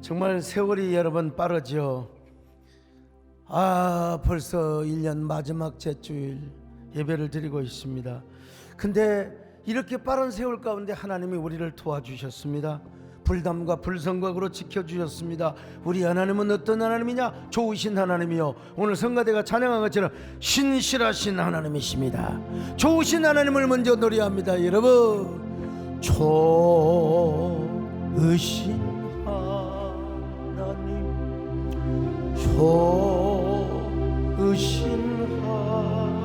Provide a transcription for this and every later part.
정말 세월이 여러분 빠르죠. 벌써 1년 마지막 제주일 예배를 드리고 있습니다. 근데 이렇게 빠른 세월 가운데 하나님이 우리를 도와주셨습니다. 불담과 불성각으로 지켜주셨습니다. 우리 하나님은 어떤 하나님이냐? 좋으신 하나님이요, 오늘 성가대가 찬양한 것처럼 신실하신 하나님이십니다. 좋으신 하나님을 먼저 노래합니다. 여러분, 좋으신 하나님, 좋으신 하나님,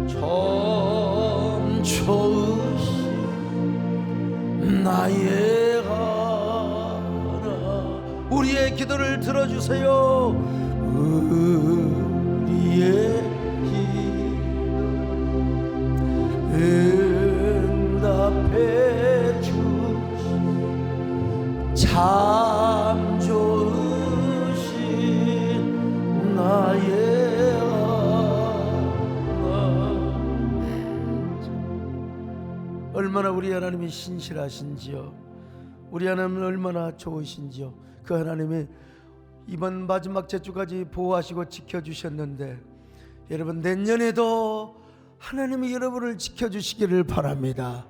참 좋으신 나의 하나, 우리의 기도를 들어주세요. 우리의 기도 응답해 주신 참 좋으신 나의 하나. 얼마나 우리 하나님이 신실하신지요, 우리 하나님은 얼마나 좋으신지요. 그 하나님이 이번 마지막 제주까지 보호하시고 지켜주셨는데, 여러분 내년에도 하나님이 여러분을 지켜주시기를 바랍니다.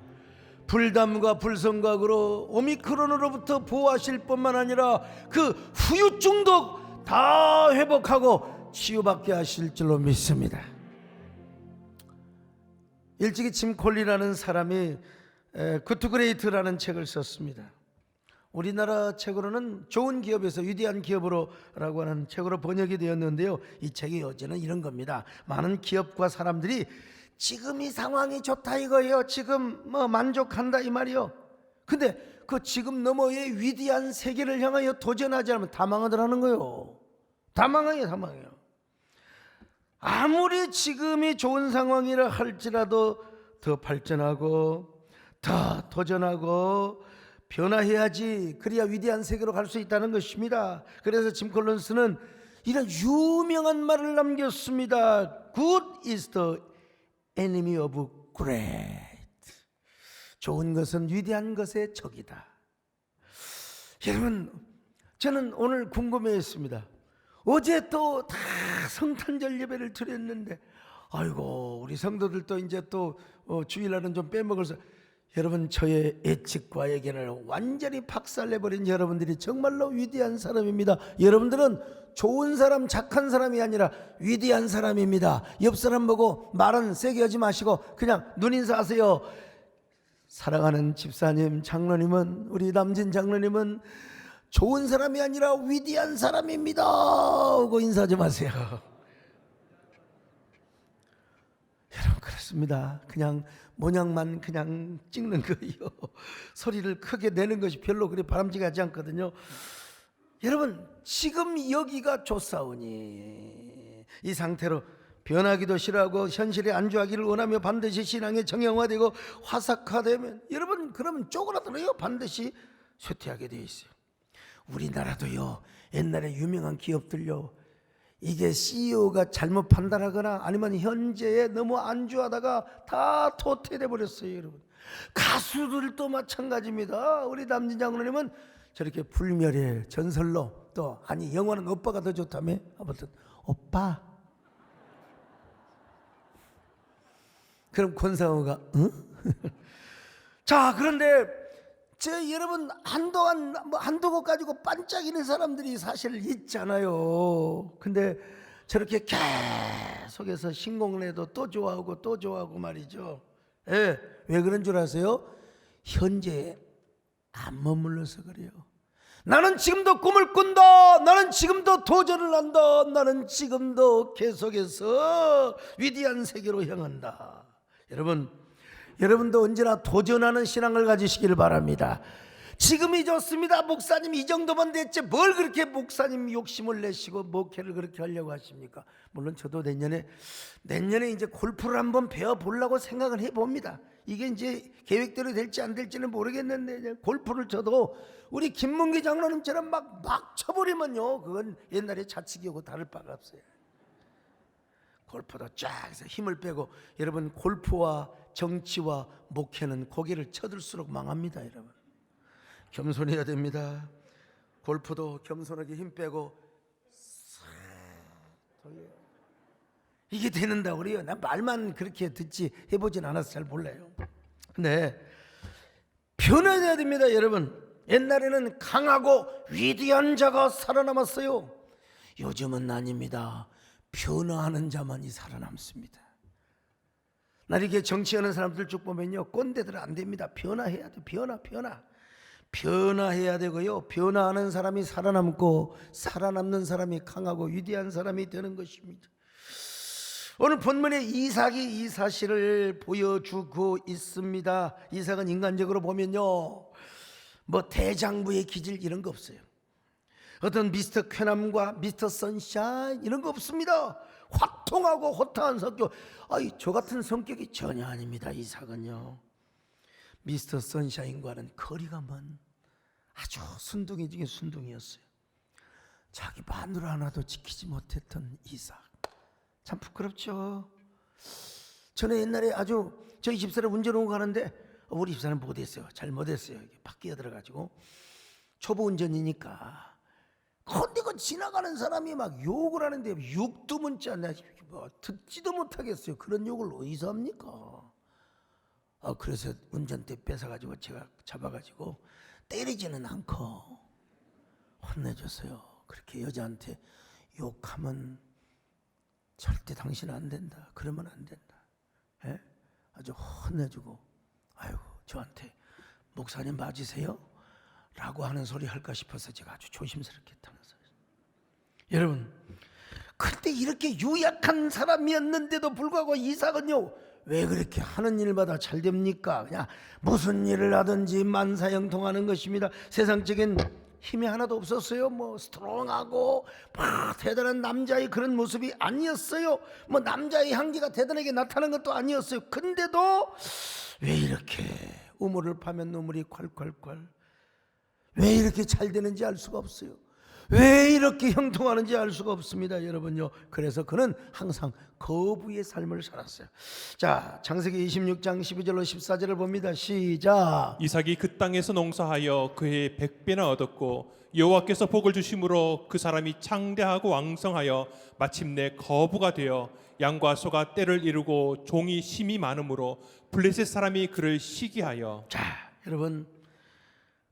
불담과 불성각으로 오미크론으로부터 보호하실 뿐만 아니라 그 후유증도 다 회복하고 치유받게 하실 줄로 믿습니다. 일찍이 짐 콜리라는 사람이 굿투그레이트라는 책을 썼습니다. 우리나라 책으로는 좋은 기업에서 위대한 기업으로 라고 하는 책으로 번역이 되었는데요, 이 책의 요지는 이런 겁니다. 많은 기업과 사람들이 지금 이 상황이 좋다 이거예요, 지금 만족한다 이 말이요. 근데 그 지금 너머의 위대한 세계를 향하여 도전하지 않으면 다 망하더라는 거예요. 다 망해요. 아무리 지금이 좋은 상황이라 할지라도 더 발전하고 더 도전하고 변화해야지, 그래야 위대한 세계로 갈 수 있다는 것입니다. 그래서 짐 콜린스는 이런 유명한 말을 남겼습니다. Good is the enemy of great. 좋은 것은 위대한 것의 적이다. 여러분, 저는 오늘 궁금해했습니다. 어제 또 다 성탄절 예배를 드렸는데, 아이고 우리 성도들도 이제 또 주일날은 좀 빼먹어서, 여러분 저의 예측과 예견을 완전히 박살내버린 여러분들이 정말로 위대한 사람입니다. 여러분들은 좋은 사람, 착한 사람이 아니라 위대한 사람입니다. 옆 사람 보고 말은 세게 하지 마시고 그냥 눈인사하세요. 사랑하는 집사님, 장로님은, 우리 남진 장로님은 좋은 사람이 아니라 위대한 사람입니다 하고 인사 좀 하세요. 여러분 그렇습니다. 그냥 모양만 그냥 찍는 거예요. 소리를 크게 내는 것이 별로 그리 바람직하지 않거든요. 여러분 지금 여기가 좋사오니 이 상태로 변하기도 싫어하고 현실에 안주하기를 원하며 반드시 신앙의 정형화되고 화삭화되면, 여러분 그러면 쪼그라들어요. 반드시 쇠퇴하게 되어 있어요. 우리나라도요, 옛날에 유명한 기업들요, 이게 CEO가 잘못 판단하거나 아니면 현재에 너무 안주하다가 다 도태돼 버렸어요. 여러분 가수들도 마찬가지입니다. 우리 남진 장로님은 저렇게 불멸의 전설로, 또 아니 영화는 오빠가 더 좋다며, 아무튼 오빠. 그럼 권상우가 응? 자, 그런데 여러분 한동안 한두 곡 가지고 반짝이는 사람들이 사실 있잖아요. 근데 저렇게 계속해서 신곡을 해도 또 좋아하고 또 좋아하고 말이죠. 왜 그런 줄 아세요? 현재에 안 머물러서 그래요. 나는 지금도 꿈을 꾼다, 나는 지금도 도전을 한다, 나는 지금도 계속해서 위대한 세계로 향한다. 여러분도 언제나 도전하는 신앙을 가지시기를 바랍니다. 지금이 좋습니다. 목사님 이 정도만 됐지 뭘 그렇게 목사님 욕심을 내시고 목회를 그렇게 하려고 하십니까? 물론 저도 내년에 이제 골프를 한번 배워보려고 생각을 해봅니다. 이게 이제 계획대로 될지 안 될지는 모르겠는데, 골프를 쳐도 우리 김문기 장로님처럼 막 쳐버리면요, 그건 옛날에 자치기하고 다를 바가 없어요. 골프도 쫙 해서 힘을 빼고, 여러분 골프와 정치와 목회는 고개를 쳐들수록 망합니다. 여러분 겸손해야 됩니다. 골프도 겸손하게 힘 빼고 싹 돌려. 이게 되는다고 그래요. 난 말만 그렇게 듣지 해보진 않아서 잘 몰라요. 근데 변화해야 됩니다, 여러분. 옛날에는 강하고 위대한 자가 살아남았어요. 요즘은 아닙니다. 변화하는 자만이 살아남습니다. 나 이렇게 정치하는 사람들 쭉 보면요, 꼰대들은 안 됩니다. 변화해야 돼. 변화해야 되고요. 변화하는 사람이 살아남고 살아남는 사람이 강하고 위대한 사람이 되는 것입니다. 오늘 본문에 이삭이 이 사실을 보여주고 있습니다. 이삭은 인간적으로 보면요, 뭐 대장부의 기질 이런 거 없어요. 어떤 미스터 쾌남과 미스터 선샤인 이런 거 없습니다. 화통하고 호탕한 성격. 저 같은 성격이 전혀 아닙니다. 이삭은요, 미스터 선샤인과는 거리가 먼 아주 순둥이 중에 순둥이였어요. 자기 마누라 하나도 지키지 못했던 이삭. 참 부끄럽죠. 저는 옛날에 아주 저희 집사람 운전 오고 가는데 우리 집사람 못했어요. 잘못했어요. 바퀴에 들어가지고 초보 운전이니까. 근데 그 지나가는 사람이 막 욕을 하는데 육두 문자 뭐 듣지도 못하겠어요. 그런 욕을 어디서 합니까? 그래서 운전대 뺏어가지고 제가 잡아가지고 때리지는 않고 혼내줬어요. 그렇게 여자한테 욕하면 절대 당신은 안 된다. 그러면 안 된다. 예? 아주 혼내주고, 아이고 저한테 목사님 맞으세요? 라고 하는 소리 할까 싶어서 제가 아주 조심스럽게 하면서. 여러분, 그때 이렇게 유약한 사람이었는데도 불구하고 이삭은요, 왜 그렇게 하는 일마다 잘 됩니까? 그냥 무슨 일을 하든지 만사형통하는 것입니다. 세상적인 힘이 하나도 없었어요. 뭐 스트롱하고 막 대단한 남자의 그런 모습이 아니었어요. 뭐 남자의 향기가 대단하게 나타나는 것도 아니었어요. 근데도 왜 이렇게 우물을 파면 눈물이 콸콸콸, 왜 이렇게 잘 되는지 알 수가 없어요. 왜 이렇게 형통하는지 알 수가 없습니다, 여러분요. 그래서 그는 항상 거부의 삶을 살았어요. 자, 창세기 26장 12절로 14절을 봅니다. 시작. 이삭이 그 땅에서 농사하여 그의 100배나 얻었고 여호와께서 복을 주심으로 그 사람이 창대하고 왕성하여 마침내 거부가 되어 양과 소가 떼를 이루고 종이 심이 많으므로 블레셋 사람이 그를 시기하여. 자, 여러분,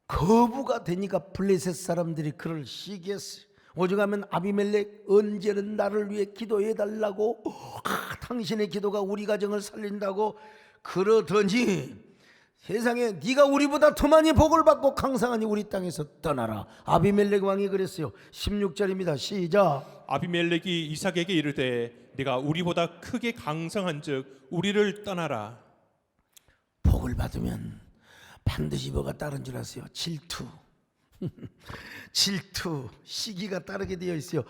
거부가 되니까 블레셋 사람들이 그를 시기했어요. 오죽하면 아비멜렉, 언제는 나를 위해 기도해 달라고, 당신의 기도가 우리 가정을 살린다고 그러더니 세상에 네가 우리보다 더 많이 복을 받고 강성하니 우리 땅에서 떠나라. 아비멜렉 왕이 그랬어요. 16절입니다. 시작. 아비멜렉이 이삭에게 이르되 네가 우리보다 크게 강성한즉 우리를 떠나라. 복을 받으면 반드시 뭐가 따른 줄 아세요? 질투. 질투, 시기가 따르게 되어 있어요.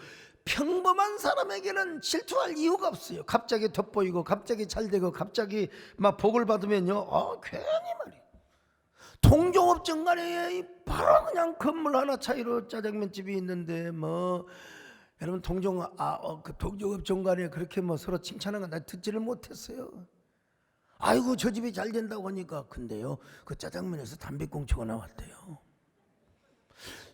평범한 사람에게는 질투할 이유가 없어요. 갑자기 돋보이고 갑자기 잘되고 갑자기 막 복을 받으면요, 괜히 말이에요. 동종업종간에 바로 그냥 건물 하나 차이로 짜장면집이 있는데 뭐 여러분 그 동종업종간에 그렇게 뭐 서로 칭찬하는 건 나 듣지를 못했어요. 아이고 저 집이 잘 된다고 하니까. 근데요, 그 짜장면에서 담배꽁초가 나왔대요.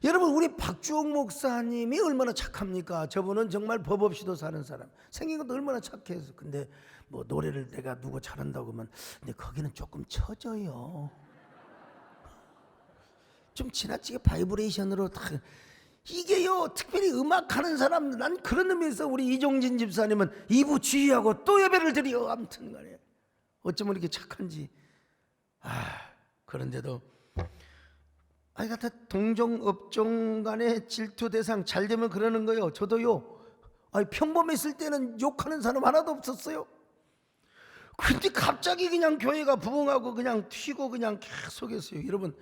여러분, 우리 박주옥 목사님이 얼마나 착합니까? 저분은 정말 법 없이도 사는 사람. 생긴 것도 얼마나 착해서. 근데 뭐 노래를 내가 누구 잘한다고 하면, 근데 거기는 조금 처져요. 좀 지나치게 바이브레이션으로 다. 이게요, 특별히 음악하는 사람, 난 그런 의미에서 우리 이종진 집사님은 2부 주의하고 또 예배를 드려. 아무튼 간에 어쩌면 이렇게 착한지. 그런데도 같아 동종업종 간의 질투 대상. 잘 되면 그러는 거예요. 저도요, 평범했을 때는 욕하는 사람 하나도 없었어요. 근데 갑자기 그냥 교회가 부흥하고 그냥 튀고 그냥 계속했어요. 여러분,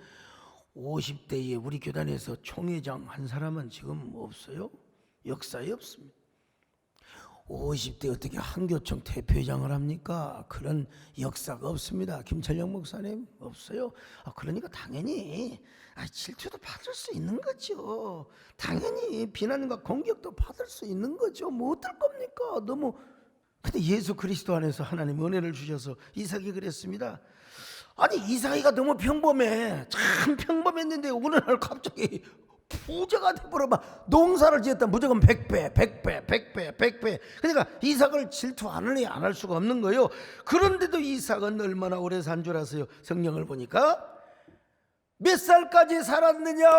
50대에 우리 교단에서 총회장 한 사람은 지금 없어요. 역사에 없습니다. 50대 어떻게 한교총 대표회장을 합니까? 그런 역사가 없습니다. 김철영 목사님 없어요. 그러니까 당연히 질투도 받을 수 있는 거죠. 당연히 비난과 공격도 받을 수 있는 거죠. 뭐 어떨 겁니까? 너무. 근데 예수 그리스도 안에서 하나님 은혜를 주셔서 이삭이 그랬습니다. 아니 이삭이가 너무 평범해. 참 평범했는데 어느 날 갑자기 부자가 돼버려. 막 농사를 지었다 무조건 100배 100배 100배 100배. 그러니까 이삭을 질투 안 할 수가 없는 거예요. 그런데도 이삭은 얼마나 오래 산 줄 아세요? 성경을 보니까 몇 살까지 살았느냐?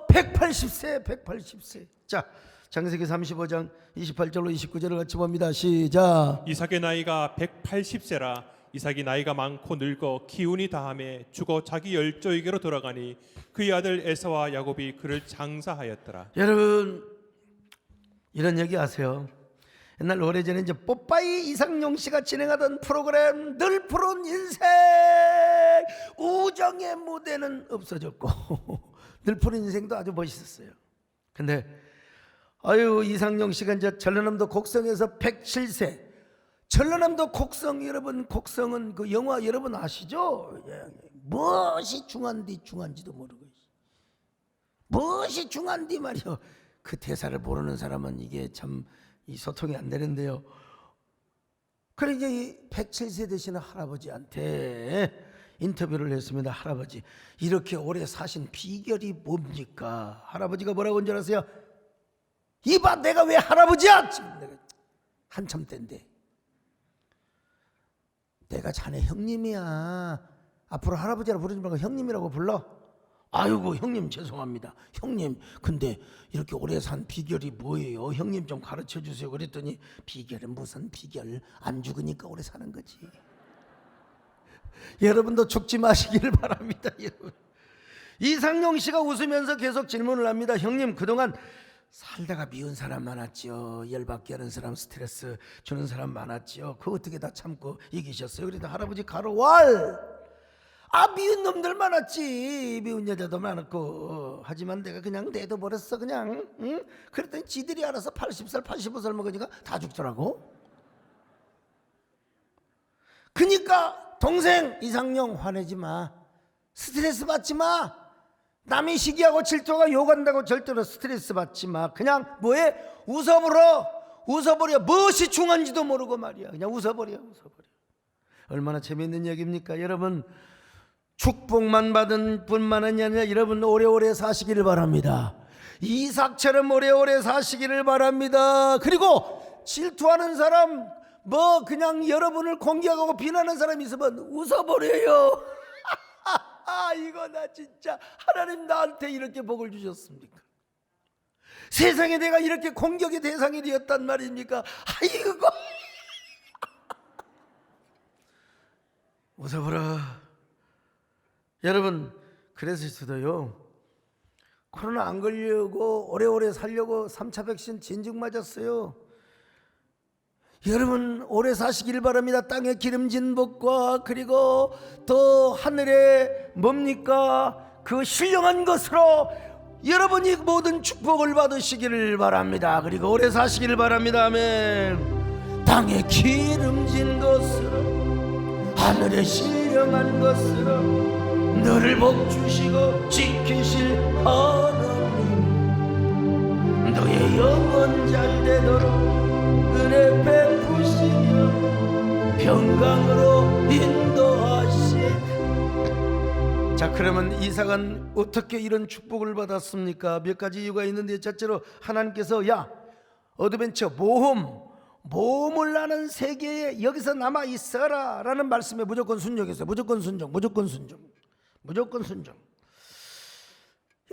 180세 180세. 자, 창세기 35장 28절로 29절을 같이 봅니다. 시작. 이삭의 나이가 180세라. 이삭이 나이가 많고 늙어 기운이 다함에 죽어 자기 열조에게로 돌아가니 그의 아들 에사와 야곱이 그를 장사하였더라. 여러분 이런 얘기 아세요? 옛날 오래전에 이제 뽀빠이 이상용 씨가 진행하던 프로그램 늘 푸른 인생 우정의 무대는 없어졌고 늘 푸른 인생도 아주 멋있었어요. 근데 아유 이상용 씨가 이제 전라남도 곡성에서 107세. 전라남도 곡성 여러분, 곡성은 그 영화 여러분 아시죠? 무엇이 중한지도 모르고 무엇이 중한디 말이요. 그 대사를 모르는 사람은 이게 참 이 소통이 안 되는데요. 그래 이제 이 107세 되시는 할아버지한테 인터뷰를 했습니다. 할아버지 이렇게 오래 사신 비결이 뭡니까? 할아버지가 뭐라고 한 줄 아세요? 이봐 내가 왜 할아버지야? 지금 내가 한참 때인데 내가 자네 형님이야. 앞으로 할아버지라고 부르지 말고 형님이라고 불러. 아이고 형님 죄송합니다. 형님 근데 이렇게 오래 산 비결이 뭐예요? 형님 좀 가르쳐 주세요. 그랬더니 비결은 무슨 비결? 안 죽으니까 오래 사는 거지. 여러분도 죽지 마시기를 바랍니다. 여러분. 이상용 씨가 웃으면서 계속 질문을 합니다. 형님 그동안 살다가 미운 사람 많았죠. 열받게 하는 사람, 스트레스 주는 사람 많았죠. 그거 어떻게 다 참고 이기셨어요? 그래도 할아버지 가로왈 미운 놈들 많았지. 미운 여자도 많았고. 하지만 내가 그냥 내둬버렸어 그냥. 응? 그랬더니 지들이 알아서 80살 85살 먹으니까 다 죽더라고. 그러니까 동생 이상용 화내지 마. 스트레스 받지 마. 남이 시기하고 질투하고 욕한다고 절대로 스트레스 받지 마. 그냥 뭐해? 웃어버려. 무엇이 중요한지도 모르고 말이야. 그냥 웃어버려. 얼마나 재미있는 얘기입니까? 여러분 축복만 받은 뿐만 아니라 여러분 오래오래 사시기를 바랍니다. 이삭처럼 오래오래 사시기를 바랍니다. 그리고 질투하는 사람 그냥 여러분을 공격하고 비난하는 사람이 있으면 웃어버려요. 이거 나 진짜 하나님 나한테 이렇게 복을 주셨습니까? 세상에 내가 이렇게 공격의 대상이 되었단 말입니까? 아이고 웃어보라. 여러분 그래서 저도요 코로나 안 걸려고 오래오래 살려고 3차 백신 진즉 맞았어요. 여러분 오래 사시길 바랍니다. 땅에 기름진 복과 그리고 또 하늘에 뭡니까 그 신령한 것으로 여러분이 모든 축복을 받으시기를 바랍니다. 그리고 오래 사시기를 바랍니다. 아멘. 땅에 기름진 것으로 하늘에 신령한 것으로 너를 복주시고 지키실 하나님 너의 영혼 잘 되도록 은혜 베푸시며 평강으로 인도하시네. 자 그러면 이삭은 어떻게 이런 축복을 받았습니까? 몇 가지 이유가 있는데 첫째로 하나님께서 어드벤처 모험을 하는 세계에 여기서 남아 있어라 라는 말씀에 무조건 순종했어요. 무조건 순종.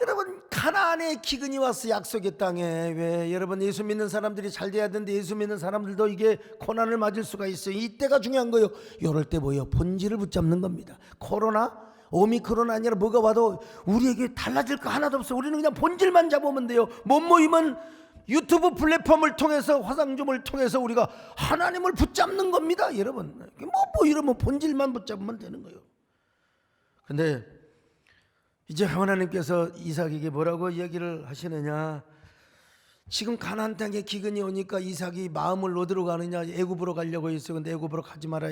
여러분 가나안에 기근이 왔어. 약속의 땅에. 왜 여러분 예수 믿는 사람들이 잘 돼야 되는데 예수 믿는 사람들도 이게 고난을 맞을 수가 있어요. 이때가 중요한 거예요. 이럴 때 뭐예요? 본질을 붙잡는 겁니다. 코로나 오미크론 아니라 뭐가 와도 우리에게 달라질 거 하나도 없어. 우리는 그냥 본질만 잡으면 돼요. 못 모이면 유튜브 플랫폼을 통해서 화상줌을 통해서 우리가 하나님을 붙잡는 겁니다. 여러분 뭐 이러면 본질만 붙잡으면 되는 거예요. 근데 이제 하나님께서 이삭에게 뭐라고 얘기를 하시느냐? 지금 가나안 땅에 기근이 오니까 이삭이 마음을 어디로 가느냐? 애굽으로 가려고 했어요. 근데 애굽으로 가지 마라.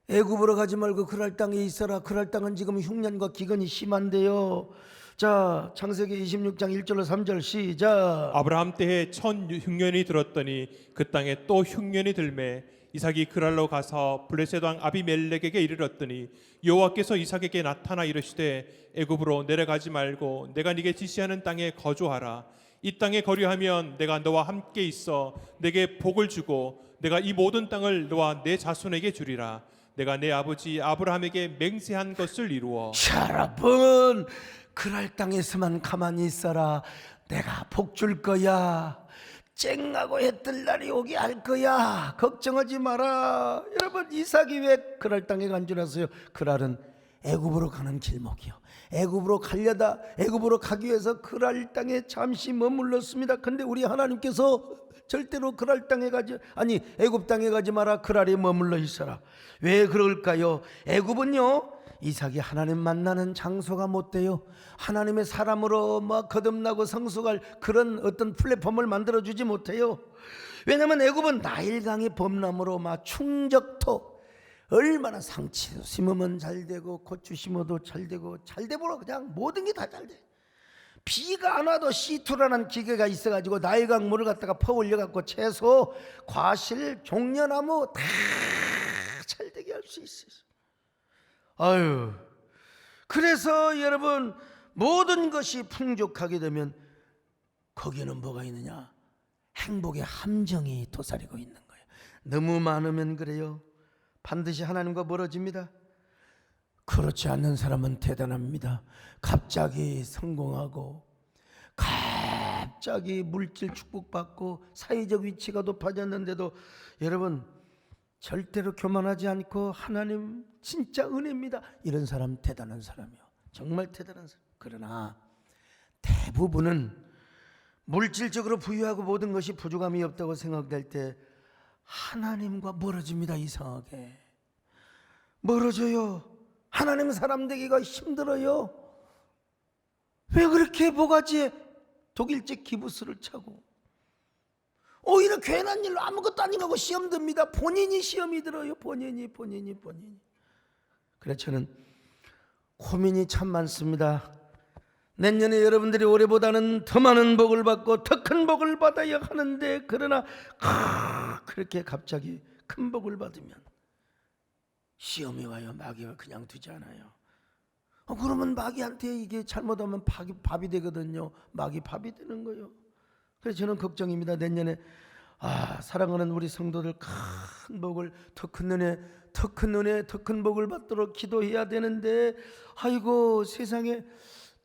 애굽으로 가지 말고 그랄 땅에 있어라. 그랄 땅은 지금 흉년과 기근이 심한데요. 자 창세기 26장 1절로 3절 시작. 아브라함 때에 첫 흉년이 들었더니 그 땅에 또 흉년이 들매 이삭이 그랄로 가서 블레셋 왕 아비멜렉에게 이르렀더니 여호와께서 이삭에게 나타나 이르시되 애굽으로 내려가지 말고 내가 네게 지시하는 땅에 거주하라. 이 땅에 거류하면 내가 너와 함께 있어 내게 복을 주고 내가 이 모든 땅을 너와 내 자손에게 주리라. 내가 내 아버지 아브라함에게 맹세한 것을 이루어. 여러분, 그랄 땅에서만 가만히 있어라. 내가 복 줄 거야. 쨍하고 해뜰 날이 오게 할 거야. 걱정하지 마라. 여러분, 이삭이 왜 그랄 땅에 간 줄 아세요? 그랄은 애굽으로 가는 길목이요. 애굽으로 가려다 애굽으로 가기 위해서 그랄 땅에 잠시 머물렀습니다. 근데 우리 하나님께서 절대로 그랄 땅에 가지, 아니 애굽 땅에 가지 마라. 그랄에 머물러 있어라. 왜 그럴까요? 애굽은요, 이삭이 하나님 만나는 장소가 못 돼요. 하나님의 사람으로 막 거듭나고 성숙할 그런 어떤 플랫폼을 만들어 주지 못해요. 왜냐하면 애굽은 나일강의 범람으로 막 충적토, 얼마나 상추 심으면 잘 되고 고추 심어도 잘 되고 잘 되므로 그냥 모든 게 다 잘 돼. 비가 안 와도 C2라는 기계가 있어가지고 나일강 물을 갖다가 퍼올려갖고 채소, 과실, 종려나무 다 잘 되게 할 수 있어요. 아유, 그래서 여러분, 모든 것이 풍족하게 되면 거기에는 뭐가 있느냐? 행복의 함정이 도사리고 있는 거예요. 너무 많으면 그래요, 반드시 하나님과 멀어집니다. 그렇지 않는 사람은 대단합니다. 갑자기 성공하고 갑자기 물질 축복받고 사회적 위치가 높아졌는데도 여러분, 절대로 교만하지 않고 하나님 진짜 은혜입니다. 이런 사람 대단한 사람이요. 정말 대단한 사람. 그러나 대부분은 물질적으로 부유하고 모든 것이 부족함이 없다고 생각될 때 하나님과 멀어집니다. 이상하게 멀어져요. 하나님 사람 되기가 힘들어요. 왜 그렇게 모가지에 독일제 기부스를 차고 오히려 괜한 일로 아무것도 아닌 거고 시험 듭니다. 본인이 시험이 들어요. 본인이. 그래서 저는 고민이 참 많습니다. 내년에 여러분들이 올해보다는 더 많은 복을 받고 더 큰 복을 받아야 하는데, 그러나 그렇게 갑자기 큰 복을 받으면 시험이 와요. 마귀가 그냥 두지 않아요. 그러면 마귀한테 이게 잘못하면 밥이 되거든요. 마귀 밥이 되는 거예요. 그래서 저는 걱정입니다. 내년에 사랑하는 우리 성도들 큰 복을, 더 큰 은혜, 더 큰 복을 받도록 기도해야 되는데, 아이고 세상에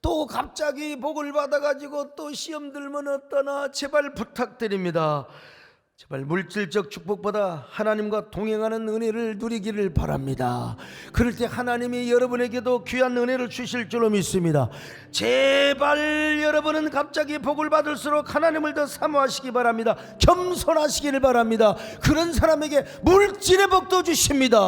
또 갑자기 복을 받아가지고 또 시험 들면 어떠나. 제발 부탁드립니다. 제발 물질적 축복보다 하나님과 동행하는 은혜를 누리기를 바랍니다. 그럴 때 하나님이 여러분에게도 귀한 은혜를 주실 줄로 믿습니다. 제발 여러분은 갑자기 복을 받을수록 하나님을 더 사모하시기 바랍니다. 겸손하시기를 바랍니다. 그런 사람에게 물질의 복도 주십니다.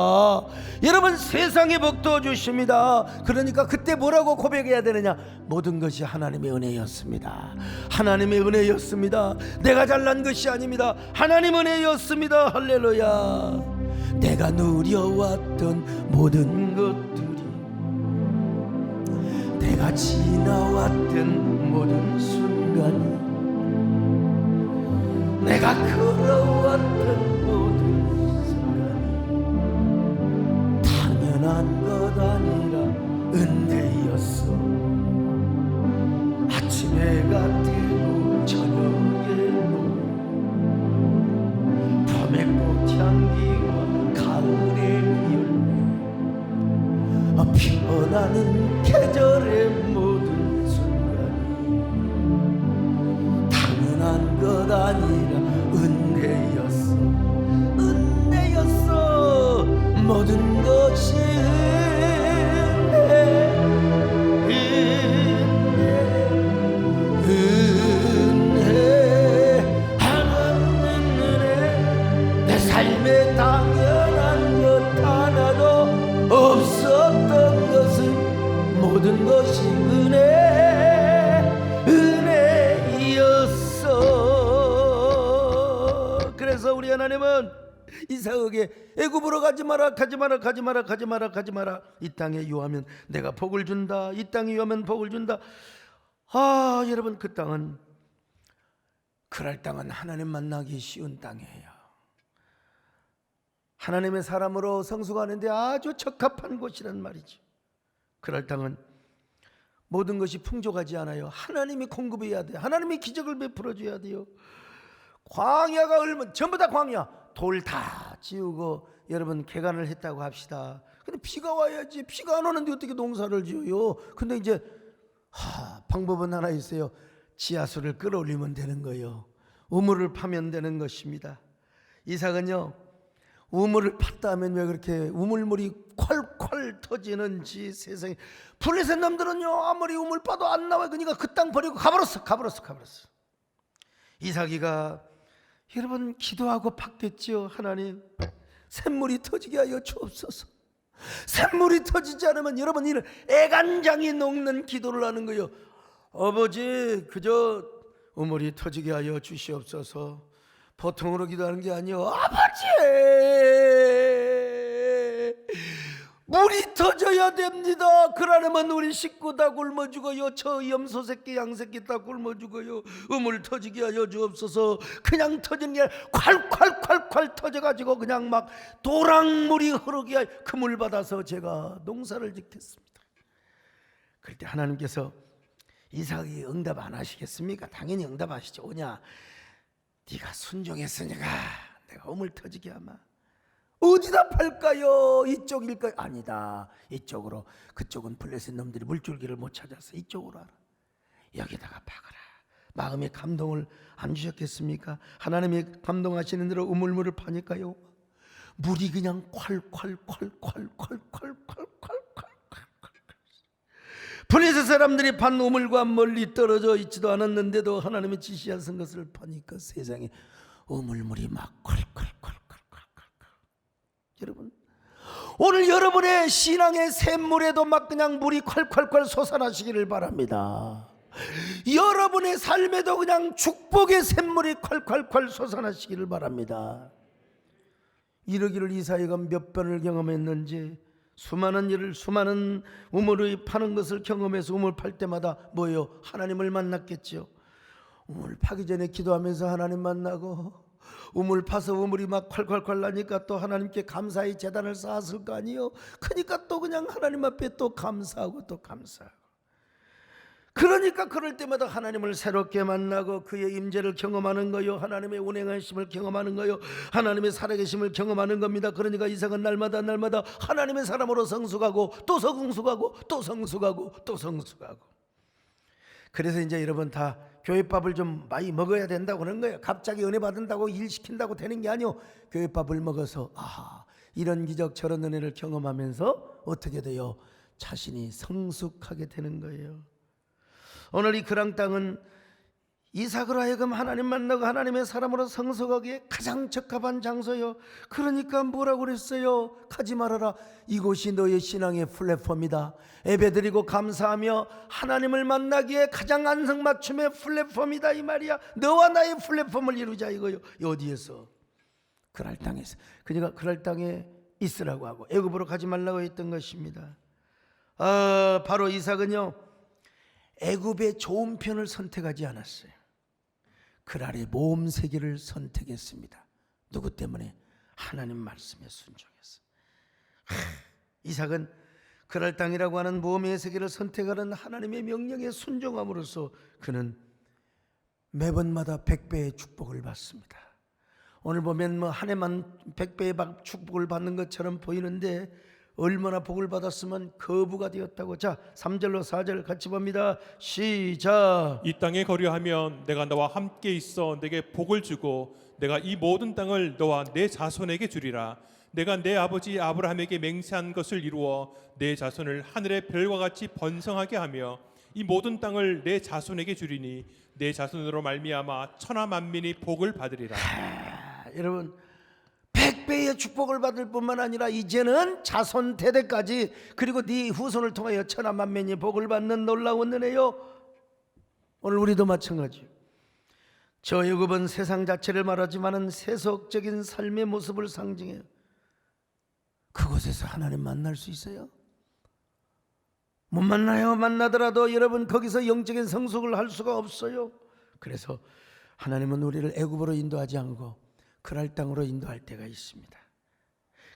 여러분, 세상의 복도 주십니다. 그러니까 그때 뭐라고 고백해야 되느냐? 모든 것이 하나님의 은혜였습니다. 하나님의 은혜였습니다. 내가 잘난 것이 아닙니다. 하나님 은혜였습니다. 할렐루야. 내가 누려왔던 모든 것들이, 내가 지나왔던 모든 순간이, 내가 걸어왔던 모든 순간이 당연한 것 아니라 은혜였어. 아침에 가뜨고 저녁에 밤의 꽃향기와 가을의 열매, 피어나는 계절의 모든 순간이 당연한 것 아니라 은혜였어. 모든 것이 삶에 당연한 것 하나도 없었던 것은 모든 것이 은혜였어. 그래서 우리 하나님은 이삭에게 애굽으로 가지 마라. 이 땅에 유하면 내가 복을 준다. 이 땅에 유하면 복을 준다. 여러분, 그 땅은, 그랄 땅은 하나님 만나기 쉬운 땅이에요. 하나님의 사람으로 성숙하는데 아주 적합한 곳이란 말이죠. 그럴 땅은 모든 것이 풍족하지 않아요. 하나님이 공급해야 돼요. 하나님이 기적을 베풀어 줘야 돼요. 광야가 얼마 전부 다 광야, 돌 다 지우고 여러분 개간을 했다고 합시다. 근데 비가 와야지. 비가 안 오는데 어떻게 농사를 지어요? 근데 이제 방법은 하나 있어요. 지하수를 끌어올리면 되는 거예요. 우물을 파면 되는 것입니다. 이삭은요, 우물을 팠다 하면 왜 그렇게 우물물이 콸콸 터지는지 세상에. 블레셋 놈들은요, 아무리 우물 파도 안 나와요. 그러니까 그 땅 버리고 가버렸어. 이삭이가 여러분 기도하고 팠겠지요. 하나님, 샘물이 터지게 하여 주옵소서. 샘물이 터지지 않으면 여러분 이는 애간장이 녹는 기도를 하는 거예요. 아버지, 그저 우물이 터지게 하여 주시옵소서. 보통으로 기도하는 게 아니요. 아버지, 물이 터져야 됩니다. 그러려면 우리 식구 다 굶어 죽어요. 저 염소 새끼 양새끼 다 굶어 죽어요. 우물 터지게 하여 주옵소서. 그냥 터지는 게 콸콸콸콸 터져가지고 그냥 막 도랑물이 흐르게 하여 그 물 받아서 제가 농사를 짓겠습니다. 그럴 때 하나님께서 이삭이 응답 안 하시겠습니까? 당연히 응답하시죠. 오냐, 네가 순종했으니까 내가 우물 터지게 하마. 어디다 팔까요? 이쪽일까요? 아니다, 이쪽으로. 그쪽은 블레셋 놈들이 물줄기를 못 찾아서 이쪽으로 하라. 여기다가 박아라. 마음에 감동을 안 주셨겠습니까? 하나님이 감동하시는 대로 우물물을 파니까요, 물이 그냥 콸콸콸콸콸콸콸콸콸. 블레셋 사람들이 판 우물과 멀리 떨어져 있지도 않았는데도 하나님의 지시하신 것을 파니까 세상에 우물물이 막 콸콸콸콸콸콸. 여러분, 오늘 여러분의 신앙의 샘물에도 막 그냥 물이 콸콸콸 솟아나시기를 바랍니다. 여러분의 삶에도 그냥 축복의 샘물이 콸콸콸 솟아나시기를 바랍니다. 이러기를 이사야가 몇 번을 경험했는지, 수많은 일을, 수많은 우물을 파는 것을 경험해서 우물 팔 때마다 뭐예요? 하나님을 만났겠죠. 우물 파기 전에 기도하면서 하나님 만나고, 우물 파서 우물이 막 콸콸콸 나니까 또 하나님께 감사의 제단을 쌓았을 거 아니에요. 그러니까 또 그냥 하나님 앞에 또 감사하고 또 감사하고. 그러니까 그럴 때마다 하나님을 새롭게 만나고 그의 임재를 경험하는 거요, 하나님의 운행하심을 경험하는 거요, 하나님의 살아계심을 경험하는 겁니다. 그러니까 이삭은 날마다 하나님의 사람으로 성숙하고 또 성숙하고 또 성숙하고 또 성숙하고. 그래서 이제 여러분 다 교회밥을 좀 많이 먹어야 된다고 그러는 거예요. 갑자기 은혜 받는다고 일 시킨다고 되는 게 아니요. 교회밥을 먹어서 이런 기적 저런 은혜를 경험하면서 어떻게 돼요? 자신이 성숙하게 되는 거예요. 오늘 이 그랑 땅은 이삭으로 하여금 하나님 만나고 하나님의 사람으로 성숙하기에 가장 적합한 장소요. 그러니까 뭐라고 그랬어요? 가지 말아라. 이곳이 너의 신앙의 플랫폼이다. 예배드리고 감사하며 하나님을 만나기에 가장 안성맞춤의 플랫폼이다, 이 말이야. 너와 나의 플랫폼을 이루자 이거요. 어디에서? 그랄 땅에서. 그러니까 그랄 땅에 있으라고 하고 애굽으로 가지 말라고 했던 것입니다. 바로 이삭은요, 애굽의 좋은 편을 선택하지 않았어요. 그랄의 모험세계를 선택했습니다. 누구 때문에? 하나님 말씀에 순종해서. 이삭은 그랄 땅이라고 하는 모험의 세계를 선택하는 하나님의 명령에 순종함으로써 그는 매번마다 100배의 축복을 받습니다. 오늘 보면 한 해만 100배의 축복을 받는 것처럼 보이는데 얼마나 복을 받았으면 거부가 되었다고. 자, 3절로 4절 같이 봅니다. 시작. 이 땅에 거류하면 내가 너와 함께 있어 내게 복을 주고 내가 이 모든 땅을 너와 내 자손에게 주리라. 내가 내 아버지 아브라함에게 맹세한 것을 이루어 내 자손을 하늘의 별과 같이 번성하게 하며 이 모든 땅을 내 자손에게 주리니 내 자손으로 말미암아 천하 만민이 복을 받으리라. 여러분, 100배의 축복을 받을 뿐만 아니라 이제는 자손 대대까지, 그리고 네 후손을 통하여 천하 만민이 복을 받는 놀라운 은혜요. 오늘 우리도 마찬가지예요. 저 애굽은 세상 자체를 말하지만은 세속적인 삶의 모습을 상징해요. 그곳에서 하나님 만날 수 있어요? 못 만나요. 만나더라도 여러분 거기서 영적인 성숙을 할 수가 없어요. 그래서 하나님은 우리를 애굽으로 인도하지 않고 그랄 땅으로 인도할 때가 있습니다.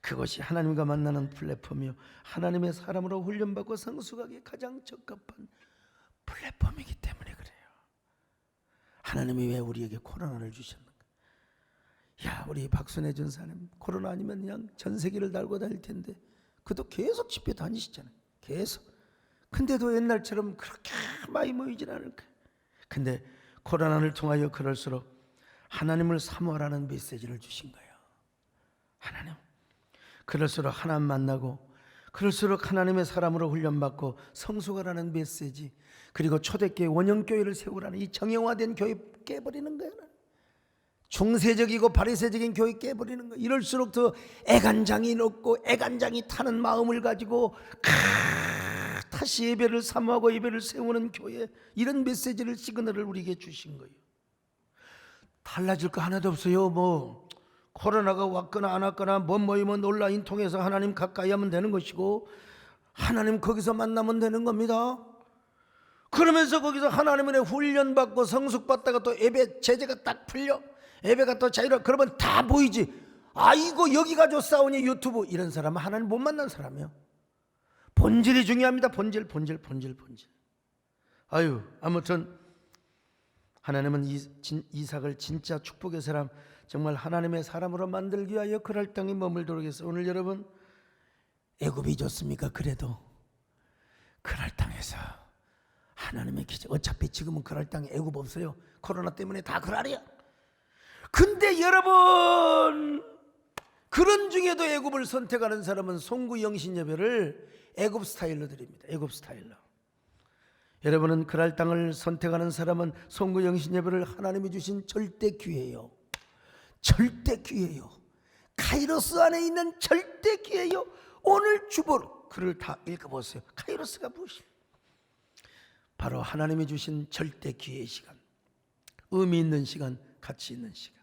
그것이 하나님과 만나는 플랫폼이요, 하나님의 사람으로 훈련받고 성숙하기에 가장 적합한 플랫폼이기 때문에 그래요. 하나님이 왜 우리에게 코로나를 주셨는가? 야, 우리 박순애 전사님 코로나 아니면 그냥 전 세계를 달고 다닐 텐데 그도 계속 집회 다니시잖아요. 계속. 근데도 옛날처럼 그렇게 많이 모이진 않을 거예요. 근데 코로나를 통하여 그럴수록 하나님을 사모하라는 메시지를 주신 거예요. 하나님. 그럴수록 하나님 만나고, 그럴수록 하나님의 사람으로 훈련받고 성숙하라는 메시지, 그리고 초대교회 원형교회를 세우라는 이 정형화된 교회 깨버리는 거예요. 중세적이고 바리새적인 교회 깨버리는 거예요. 이럴수록 더 애간장이 높고 애간장이 타는 마음을 가지고 다시 예배를 사모하고 예배를 세우는 교회, 이런 메시지를, 시그널을 우리에게 주신 거예요. 달라질 거 하나도 없어요. 뭐 코로나가 왔거나 안 왔거나 뭐 모이면 온라인 통해서 하나님 가까이 하면 되는 것이고, 하나님 거기서 만나면 되는 겁니다. 그러면서 거기서 하나님의 훈련받고 성숙받다가 또 예배 제재가 딱 풀려, 예배가 또 자유로, 그러면 다 보이지. 아이고 여기 가지고 싸우니 유튜브, 이런 사람은 하나님 못 만난 사람이에요. 본질이 중요합니다. 본질. 아유, 아무튼 하나님은 이삭을 진짜 축복의 사람, 정말 하나님의 사람으로 만들기 위하여 그랄 땅에 머물도록 해서, 오늘 여러분 애굽이 좋습니까? 그래도 그랄 땅에서 하나님의 기적, 어차피 지금은 그랄 땅에 애굽 없어요. 코로나 때문에 다 그랄이야. 근데 여러분, 그런 중에도 애굽을 선택하는 사람은 송구 영신 예배를 애굽 스타일로 드립니다. 애굽 스타일로. 여러분은 그랄 땅을 선택하는 사람은 송구 영신 예배를 하나님이 주신 절대 기회예요. 절대 기회예요. 카이로스 안에 있는 절대 기회예요. 오늘 주보로 글을 다 읽어보세요. 카이로스가 무엇이에요? 바로 하나님이 주신 절대 기회의 시간, 의미 있는 시간, 가치 있는 시간.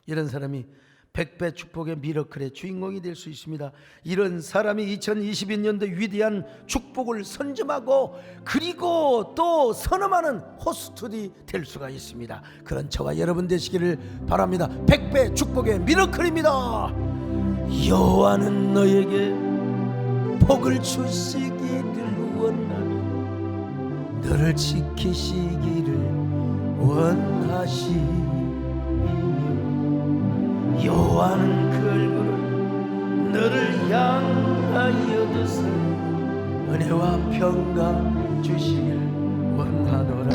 이런 사람이 100배 축복의 미러클의 주인공이 될 수 있습니다. 이런 사람이 2022년도 위대한 축복을 선점하고 그리고 또 선험하는 호스트들이 될 수가 있습니다. 그런 저와 여러분 되시기를 바랍니다. 100배 축복의 미러클입니다. 여호와는 너에게 복을 주시기를 원하며 너를 지키시기를 원하시며 여호와는 그 얼굴을 너를 향하여 두사 은혜와 평강 주시길 원하노라.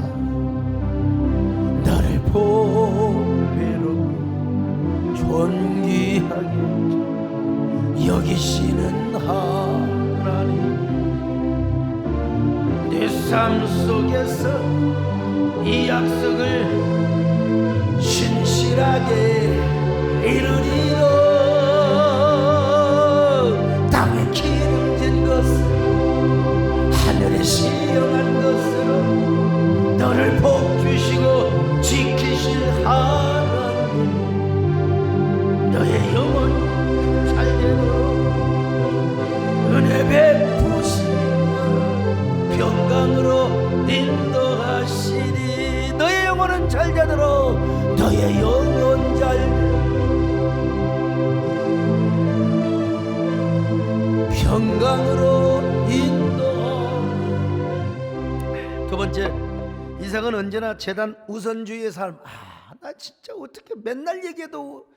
너를 보배롭고 존귀하게 여기시는 하나님, 내 삶 속에서 이 약속을 신실하게 이르리로. 땅에 기름진 것을 하늘에 시영한 것으로 너를 복 주시고 지키실 하나님, 너의 영혼 잘되도록 은혜 베푸시며 평강으로 인도하시리. 너의 영혼은 잘되도록, 너의 영혼 잘되도록 평강으로 인도. 두 번째, 이삭은 언제나 제단 우선주의의 삶. 나 진짜 어떻게 맨날 얘기해도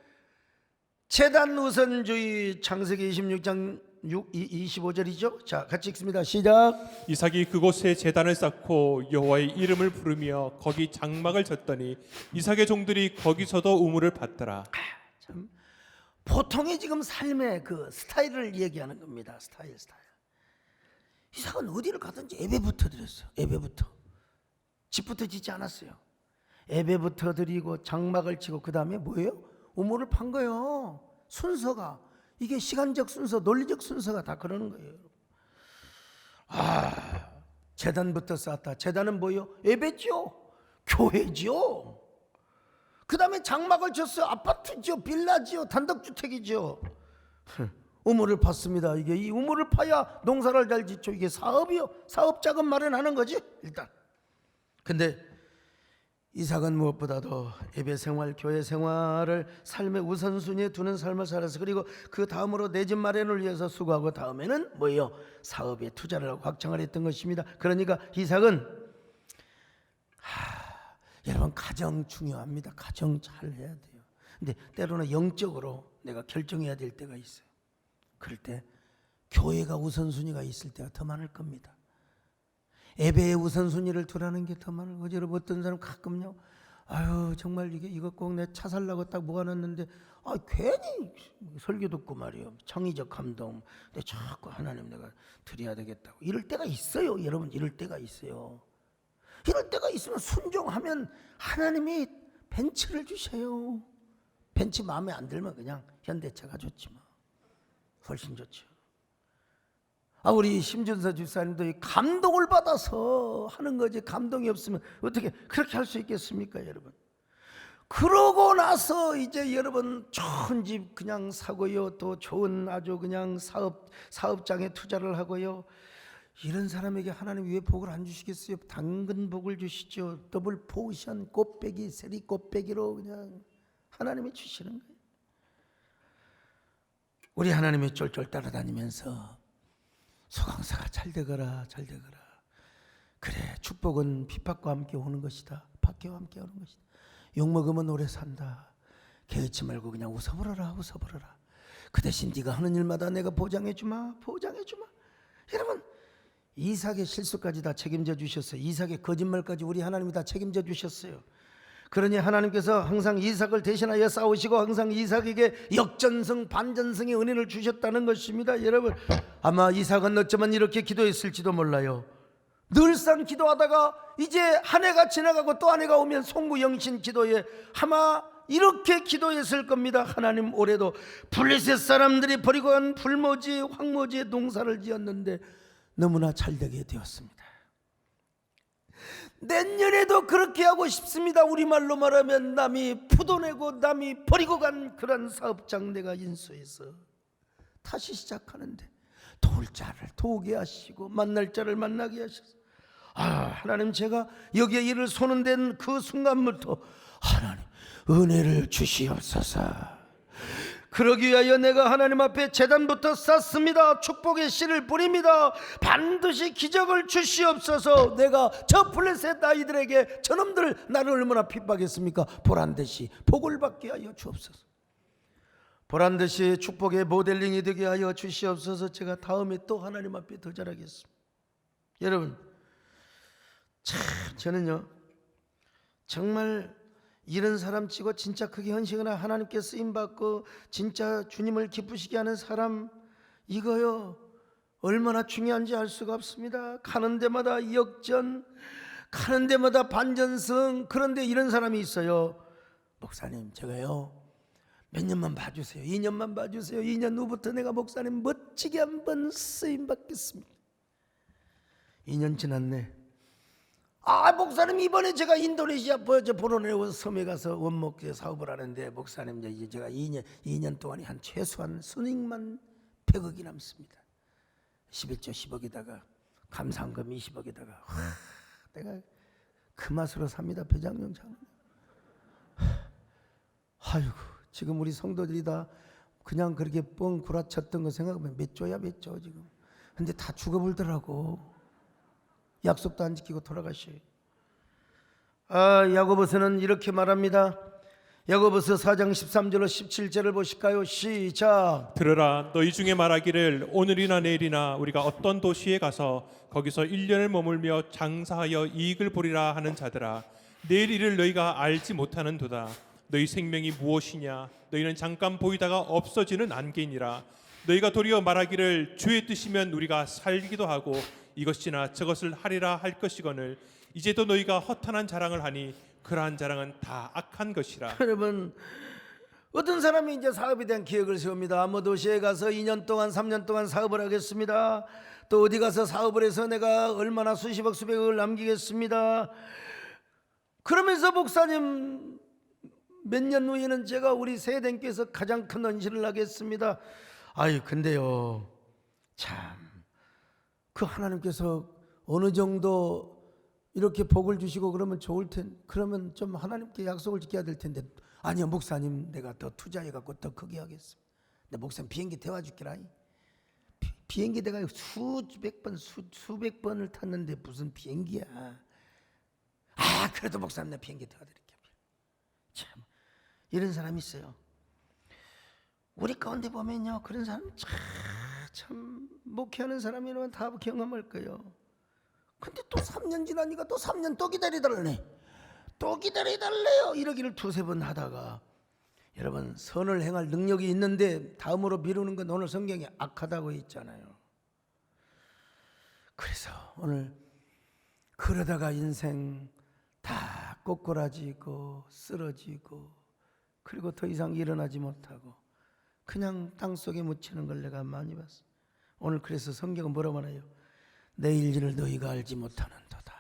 제단 우선주의. 창세기 26장 25절이죠. 자, 같이 읽습니다. 시작. 이삭이 그곳에 제단을 쌓고 여호와의 이름을 부르며 거기 장막을 쳤더니 이삭의 종들이 거기서도 우물을 받더라. 참 보통의 지금 삶의 그 스타일을 얘기하는 겁니다. 스타일. 이삭은 어디를 가든지 예배부터 드렸어요. 예배부터. 집부터 짓지 않았어요. 예배부터 드리고 장막을 치고 그 다음에 뭐예요? 우물을 판 거예요. 순서가, 이게 시간적 순서, 논리적 순서가 다 그러는 거예요. 제단부터 쌓았다. 제단은 뭐예요? 예배죠. 교회죠. 그 다음에 장막을 쳤어요. 아파트죠, 빌라죠, 단독주택이죠. 우물을 팠습니다. 이게 이 우물을 파야 농사를 잘 짓죠. 이게 사업이요. 사업 자금 마련하는 거지 일단. 근데 이삭은 무엇보다도 예배 생활, 교회 생활을 삶의 우선순위에 두는 삶을 살아서, 그리고 그 다음으로 내 집 마련을 위해서 수고하고, 다음에는 뭐예요? 사업에 투자를 하고 확장을 했던 것입니다. 그러니까 이삭은 여러분, 가정 중요합니다. 가정 잘 해야 돼요. 근데 때로는 영적으로 내가 결정해야 될 때가 있어요. 그럴 때 교회가 우선순위가 있을 때가 더 많을 겁니다. 예배의 우선순위를 두라는 게 더 많은 거죠. 여러분, 어떤 사람 가끔요, 아유 정말 이거 꼭 내 차 살라고 딱 모아놨는데 괜히 설교 듣고 말이요, 창의적 감동, 근데 자꾸 하나님 내가 드려야 되겠다고 이럴 때가 있어요. 여러분, 이럴 때가 있어요. 이럴 때가 있으면 순종하면 하나님이 벤츠를 주셔요. 벤츠 마음에 안 들면 그냥 현대차가 좋지 뭐. 훨씬 좋죠. 우리 심준서 집사님도 이 감동을 받아서 하는 거지, 감동이 없으면 어떻게 그렇게 할 수 있겠습니까, 여러분? 그러고 나서 이제 여러분 좋은 집 그냥 사고요, 또 좋은 아주 그냥 사업장에 투자를 하고요. 이런 사람에게 하나님 왜 복을 안 주시겠어요? 당근 복을 주시죠. 더블 포션, 꽃배기, 세리 꽃배기로 그냥 하나님이 주시는 거예요. 우리 하나님의 쫄쫄 따라다니면서 소강사가 잘 되거라, 잘 되거라. 그래, 축복은 핍박과 함께 오는 것이다. 박해와 함께 오는 것이다. 욕먹으면 오래 산다. 개의치 말고 그냥 웃어버려라, 웃어버려라. 그 대신 네가 하는 일마다 내가 보장해주마, 보장해주마. 여러분, 이삭의 실수까지 다 책임져 주셨어요. 이삭의 거짓말까지 우리 하나님이 다 책임져 주셨어요. 그러니 하나님께서 항상 이삭을 대신하여 싸우시고 항상 이삭에게 역전승 반전승의 은혜를 주셨다는 것입니다. 여러분, 아마 이삭은 어쩌면 이렇게 기도했을지도 몰라요. 늘상 기도하다가 이제 한 해가 지나가고 또 한 해가 오면 송구영신 기도에 아마 이렇게 기도했을 겁니다. 하나님, 올해도 블레셋 사람들이 버리고 간 불모지 황모지에 농사를 지었는데 너무나 잘 되게 되었습니다. 내년에도 그렇게 하고 싶습니다. 우리말로 말하면 남이 푸도내고 남이 버리고 간 그런 사업장 내가 인수해서 다시 시작하는데 도울 자를 도우게 하시고 만날 자를 만나게 하셔서, 하나님, 제가 여기에 일을 손은댄 그 순간부터 하나님 은혜를 주시옵소서. 그러기 위하여 내가 하나님 앞에 제단부터 쌓습니다. 축복의 씨를 뿌립니다. 반드시 기적을 주시옵소서. 내가 저 블레셋 아이들에게 저놈들 나를 얼마나 핍박했습니까? 보란듯이 복을 받게 하여 주옵소서. 보란듯이 축복의 모델링이 되게 하여 주시옵소서. 제가 다음에 또 하나님 앞에 더 잘하겠습니다. 여러분, 참 저는요 정말 이런 사람 치고 진짜 크게 헌신하나 하나님께 쓰임받고 진짜 주님을 기쁘시게 하는 사람, 이거요 얼마나 중요한지 알 수가 없습니다. 가는 데마다 역전, 가는 데마다 반전승. 그런데 이런 사람이 있어요. 목사님, 제가요 몇 년만 봐주세요. 2년만 봐주세요. 2년 후부터 내가 목사님 멋지게 한번 쓰임받겠습니다. 2년 지났네. 목사님, 이번에 제가 인도네시아 보로네오 섬에 가서 원목 사업을 하는데 목사님, 이제 제가 2년 동안에 한 최소한 순익만 100억이 남습니다. 11조 10억에다가 감사한금 20억에다가 내가 그 맛으로 삽니다. 배장용 장로. 아이고, 지금 우리 성도들이 다 그냥 그렇게 뻥 구라쳤던 거 생각하면 몇 조야, 몇 조 지금. 근데 다 죽어버리더라고. 약속도 안 지키고 돌아가셔요. 야고보서는 이렇게 말합니다. 야고보서 4장 13절로 17절을 보실까요? 시작. 들으라, 너희 중에 말하기를 오늘이나 내일이나 우리가 어떤 도시에 가서 거기서 1년을 머물며 장사하여 이익을 보리라 하는 자들아, 내일 일을 너희가 알지 못하는도다. 너희 생명이 무엇이냐? 너희는 잠깐 보이다가 없어지는 안개니라. 너희가 도리어 말하기를 주의 뜻이면 우리가 살기도 하고 이것이나 저것을 하리라 할 것이거늘 이제도 너희가 허탄한 자랑을 하니 그러한 자랑은 다 악한 것이라. 여러분, 어떤 사람이 이제 사업에 대한 계획을 세웁니다. 뭐 도시에 가서 2년 동안 3년 동안 사업을 하겠습니다. 또 어디 가서 사업을 해서 내가 얼마나 수십억 수백억을 남기겠습니다. 그러면서 목사님, 몇 년 후에는 제가 우리 세대께서 가장 큰 헌신을 하겠습니다. 근데요 참, 그 하나님께서 어느 정도 이렇게 복을 주시고 그러면 좋을 텐데, 그러면 좀 하나님께 약속을 지켜야 될 텐데, 아니요 목사님 내가 더 투자해 갖고 더 크게 하겠습니다. 근데 목사님 비행기 태워줄게라. 비행기 내가 수백 번을 탔는데 무슨 비행기야. 그래도 목사님 내 비행기 태워드릴게요. 참 이런 사람이 있어요. 우리 가운데 보면요, 그런 사람 참 목회하는 사람이면 다 경험할 거예요. 근데 또 3년 지나니까 또 3년 또 기다려달라네. 또 기다려달래요. 이러기를 두세 번 하다가, 여러분 선을 행할 능력이 있는데 다음으로 미루는 건 오늘 성경에 악하다고 있잖아요. 그래서 오늘 그러다가 인생 다 꼬꾸라지고 쓰러지고, 그리고 더 이상 일어나지 못하고 그냥 땅속에 묻히는 걸 내가 많이 봤어. 오늘 그래서 성경은 뭐라고 말해요? 내일 일을 너희가 알지 못하는도다.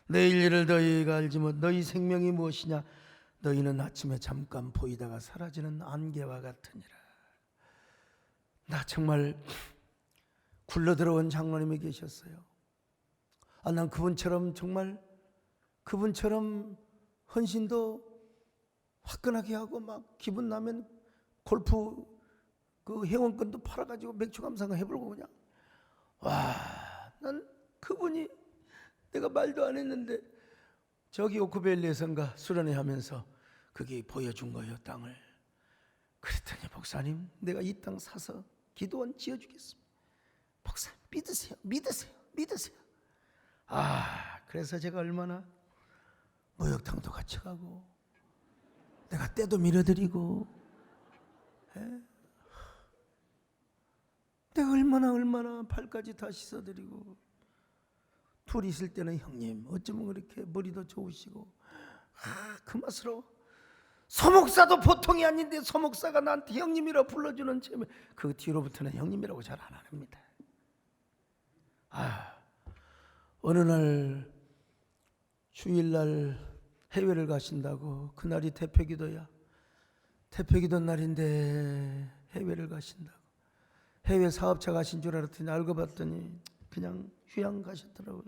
내일 일을 너희가 알지 못. 너희 생명이 무엇이냐? 너희는 아침에 잠깐 보이다가 사라지는 안개와 같으니라. 나 정말 굴러들어온 장로님이 계셨어요. 난 그분처럼 정말 그분처럼 헌신도 화끈하게 하고, 막 기분 나면 골프 그 회원권도 팔아가지고 맥주 감상 해보고 그냥. 난 그분이, 내가 말도 안 했는데 저기 오크밸리에선가 수련회 하면서 그게 보여준 거예요, 땅을. 그랬더니 목사님 내가 이 땅 사서 기도원 지어주겠습니다. 목사님 믿으세요. 그래서 제가 얼마나 목욕탕도 같이 가고, 내가 때도 밀어드리고, 내가 얼마나 발까지 다 씻어드리고, 둘이 있을 때는 형님 어쩌면 그렇게 머리도 좋으시고, 그 맛으로 소목사도 보통이 아닌데 소목사가 나한테 형님이라고 불러주는 셈에 그 뒤로부터는 형님이라고 잘 안 합니다. 어느 날 주일날 해외를 가신다고, 그날이 대표기도야. 대표기도 날인데 해외를 가신다고. 해외 사업차 가신 줄 알았더니 알고 봤더니 그냥 휴양 가셨더라고요.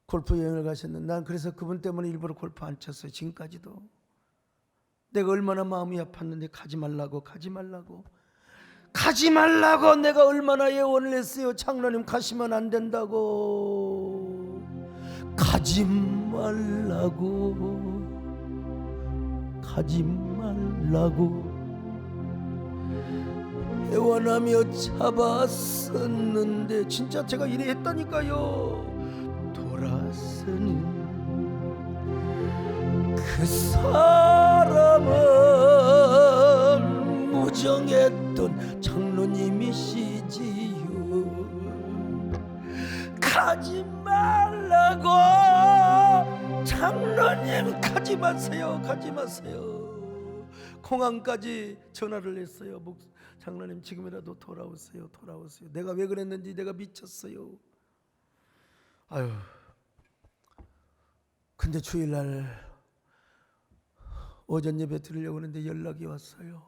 골프 여행을 가셨는데, 난 그래서 그분 때문에 일부러 골프 안 쳤어요. 지금까지도. 내가 얼마나 마음이 아팠는데 가지 말라고 내가 얼마나 예언을 했어요. 장로님 가시면 안 된다고. 가지 말라고 애원하며 잡았었는데, 진짜 제가 이래 했다니까요. 돌아서는 그 사람은 무정했던 장로님이시지요. 가지 말라고. 장로님 가지 마세요. 공항까지 전화를 했어요. 장로님 지금이라도 돌아오세요. 내가 왜 그랬는지 내가 미쳤어요. 근데 주일날 오전 예배 드리려고 하는데 연락이 왔어요.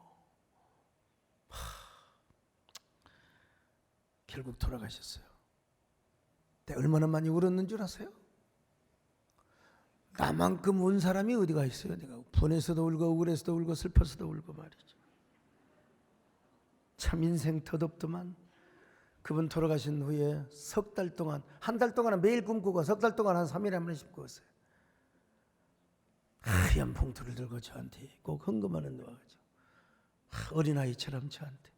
결국 돌아가셨어요. 내가 얼마나 많이 울었는 줄 아세요? 나만큼 운 사람이 어디가 있어요. 내가 분해서도 울고 억울해서도 울고 슬퍼서도 울고 말이죠. 참 인생 덧없더만. 그분 돌아가신 후에 석 달 동안, 한 달 동안은 매일 꿈꾸고, 석 달 동안 한 3일에 한 번씩 꾸었어요. 하얀 봉투를 들고 저한테 꼭 헌금하는 놓아가지고, 어린아이처럼 저한테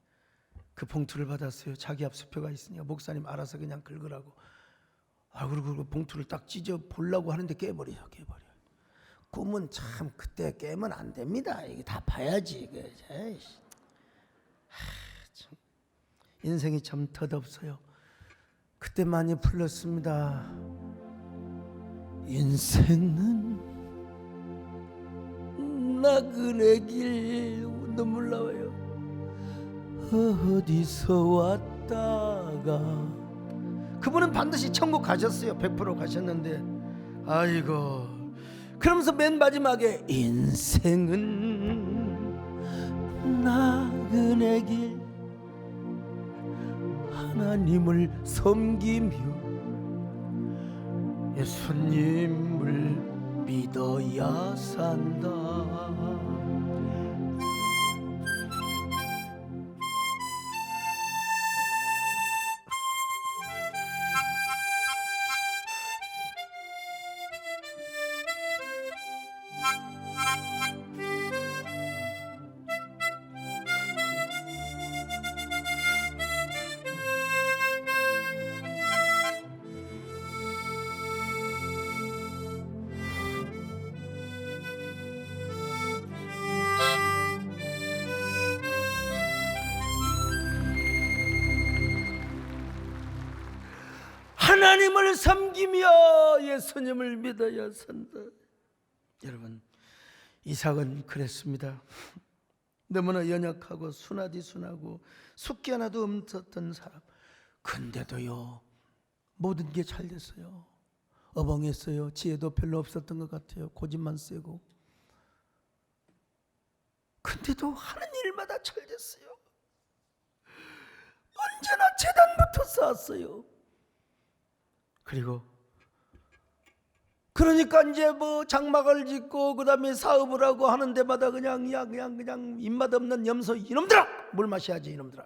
그 봉투를 받았어요. 자기 앞수표가 있으니까 목사님 알아서 그냥 긁으라고. 그리고 그 봉투를 딱 찢어 보려고 하는데 깨버려. 꿈은 참 그때 깨면 안 됩니다. 이게 다 봐야지. 참. 인생이 참 덧없어요. 그때 많이 풀렸습니다. 인생은 나그네 길. 눈물 나와요. 어디서 왔다가. 그분은 반드시 천국 가셨어요. 100% 가셨는데, 아이고. 그러면서 맨 마지막에 인생은 나그네 길, 하나님을 섬기며 예수님을 믿어야 산다. 하나님을 섬기며 예수님을 믿어야 산다. 여러분, 이삭은 그랬습니다. 너무나 연약하고 순하디순하고 숙기 하나도 없었던 사람. 근데도요, 모든 게 잘 됐어요. 어벙했어요. 지혜도 별로 없었던 것 같아요. 고집만 세고. 근데도 하는 일마다 잘 됐어요. 언제나 재단부터 쌓았어요. 그리고 그러니까 이제 뭐 장막을 짓고 그다음에 사업을 하고 하는 데마다 그냥 입맛 없는 염소 이놈들아, 물 마셔야지 이놈들아.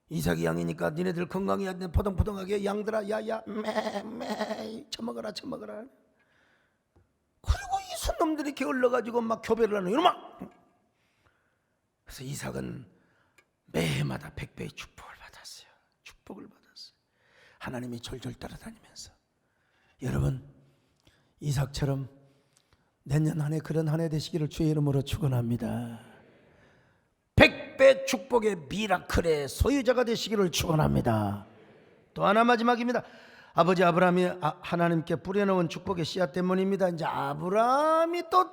이삭이 양이니까 니네들 건강해야 돼. 포동포동하게 양들아, 야야 매매 처먹어라. 그리고 이 손놈들이 게을러가지고 막 교배를 하는 이놈아. 그래서 이삭은 매해마다 100배의 축복을 받았어요. 하나님이 졸졸 따라다니면서. 여러분, 이삭처럼 내년 한 해 그런 한 해 되시기를 주의 이름으로 축원합니다. 100배 축복의 미라클의 소유자가 되시기를 축원합니다. 또 하나 마지막입니다. 아버지 아브라함이 하나님께 뿌려놓은 축복의 씨앗 때문입니다. 이제 아브라함이 또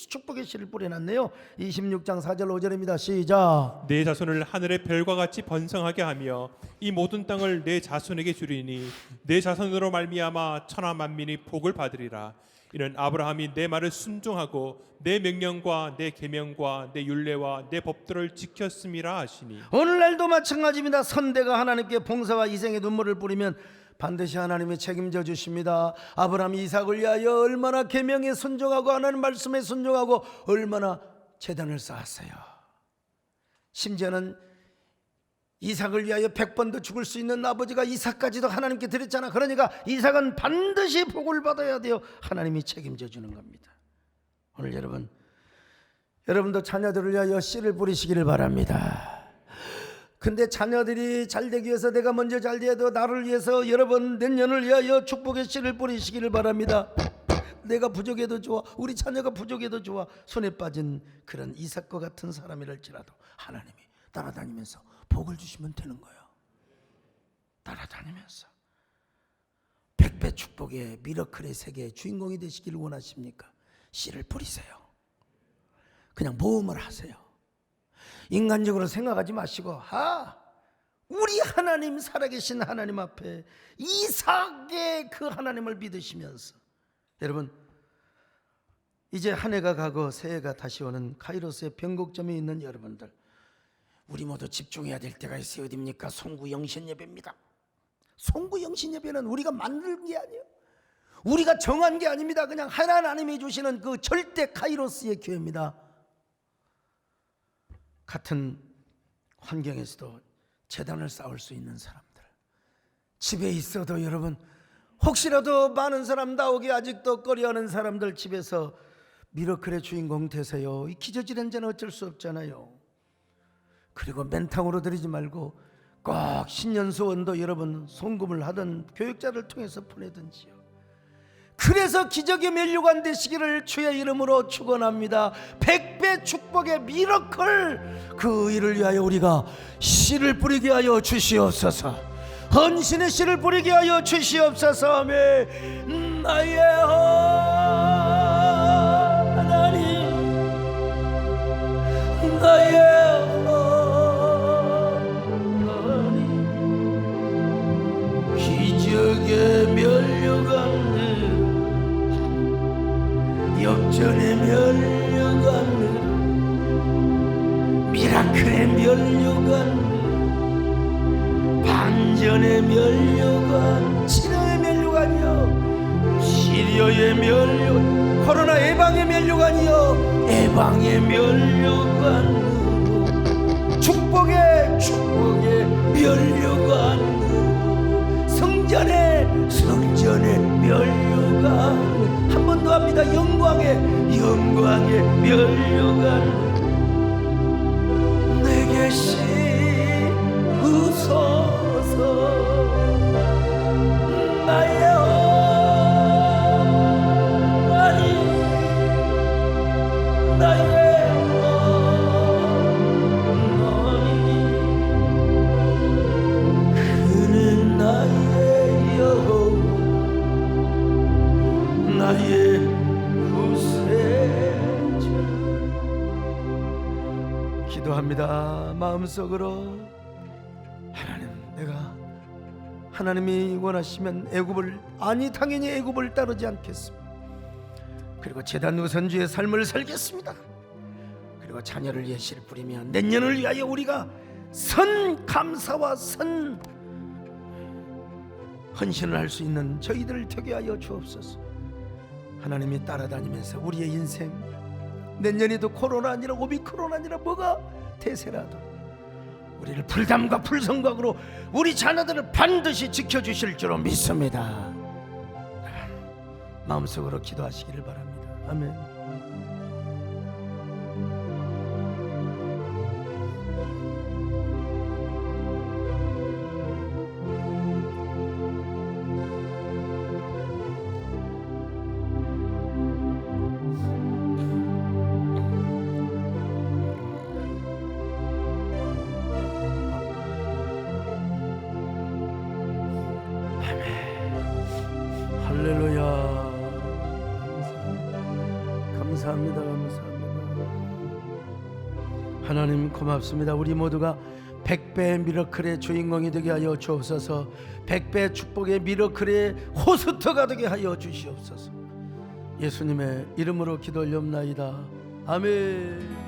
축복의 씨를 뿌려놨네요. 26장 4절 5절입니다. 시작. 내 자손을 하늘의 별과 같이 번성하게 하며 이 모든 땅을 내 자손에게 주리니 내 자손으로 말미암아 천하 만민이 복을 받으리라. 이는 아브라함이 내 말을 순종하고 내 명령과 내 계명과 내 율례와 내 법도를 지켰음이라 하시니. 오늘날도 마찬가지입니다. 선대가 하나님께 봉사와 희생의 눈물을 뿌리면 반드시 하나님이 책임져 주십니다. 아브라함이 이삭을 위하여 얼마나 계명에 순종하고 하나님 말씀에 순종하고 얼마나 제단을 쌓았어요. 심지어는 이삭을 위하여 100번도 죽을 수 있는 아버지가 이삭까지도 하나님께 드렸잖아. 그러니까 이삭은 반드시 복을 받아야 돼요. 하나님이 책임져 주는 겁니다. 오늘 여러분도 자녀들을 위하여 씨를 뿌리시기를 바랍니다. 근데 자녀들이 잘 되기 위해서 내가 먼저 잘 돼야 돼요. 나를 위해서 여러분 내년을 위하여 축복의 씨를 뿌리시기를 바랍니다. 내가 부족해도 좋아, 우리 자녀가 부족해도 좋아. 손에 빠진 그런 이삭과 같은 사람이랄지라도 하나님이 따라다니면서 복을 주시면 되는 거예요. 따라다니면서 100배 축복의 미러클의 세계의 주인공이 되시기를 원하십니까? 씨를 뿌리세요. 그냥 모험을 하세요. 인간적으로 생각하지 마시고 우리 하나님, 살아계신 하나님 앞에 이삭의 그 하나님을 믿으시면서. 여러분, 이제 한 해가 가고 새해가 다시 오는 카이로스의 변곡점에 있는 여러분들, 우리 모두 집중해야 될 때가 있어요. 어디입니까? 송구영신 예배입니다. 송구영신 예배는 우리가 만든 게 아니에요. 우리가 정한 게 아닙니다. 그냥 하나님이 주시는 그 절대 카이로스의 교회입니다. 같은 환경에서도 재단을 쌓을 수 있는 사람들, 집에 있어도 여러분 혹시라도 많은 사람 나오게 아직도 꺼려하는 사람들 집에서 미러클의 주인공 되세요. 이 기저질환 자는 어쩔 수 없잖아요. 그리고 맨탕으로 드리지 말고 꼭 신년소원도 여러분 송금을 하든 교육자를 통해서 보내든지요. 그래서 기적의 면류관 되시기를 주의 이름으로 축원합니다. 100배 축복의 미러클, 그 일을 위하여 우리가 씨를 뿌리게 하여 주시옵소서. 헌신의 씨를 뿌리게 하여 주시옵소서. 아멘. 나의 하나님, 나의 하나님, 기적의 면류관, 역전의 면류관, 미라클의 면류관, 반전 성전의 면류관, 치료의 면류관이여, 치료의 면류관, 코로나 예방의 면류관이여, 예방의 면류관으로, 축복의 면류관으로, 성전의 면류관, 한 번 더 합니다. 영광의 면류관, 내게 씌우소서. 나의 어머니, 나의 어머니, 그는 나의 여호와, 나의 구세주. 기도합니다. 마음속으로, 하나님, 내가 하나님이 원하시면 애굽을, 아니 당연히 애굽을 따르지 않겠습니다. 그리고 제단 우선주의 삶을 살겠습니다. 그리고 자녀를 예시를 부리며 내년을 위하여 우리가 선 감사와 선 헌신을 할 수 있는 저희들을 되게 하여 주옵소서. 하나님이 따라다니면서 우리의 인생, 내년에도 코로나 아니라 오미크론 아니라 뭐가 대세라도 우리를 불담과 불성각으로 우리 자녀들을 반드시 지켜주실 줄로 믿습니다. 마음속으로 기도하시기를 바랍니다. 아멘. 할렐루야. 감사합니다. 하나님 고맙습니다. 우리 모두가 100배의 미러클의 주인공이 되게 하여 주옵소서. 100배의 축복의 미러클의 호스트가 되게 하여 주시옵소서. 예수님의 이름으로 기도 올려옵나이다. 아멘.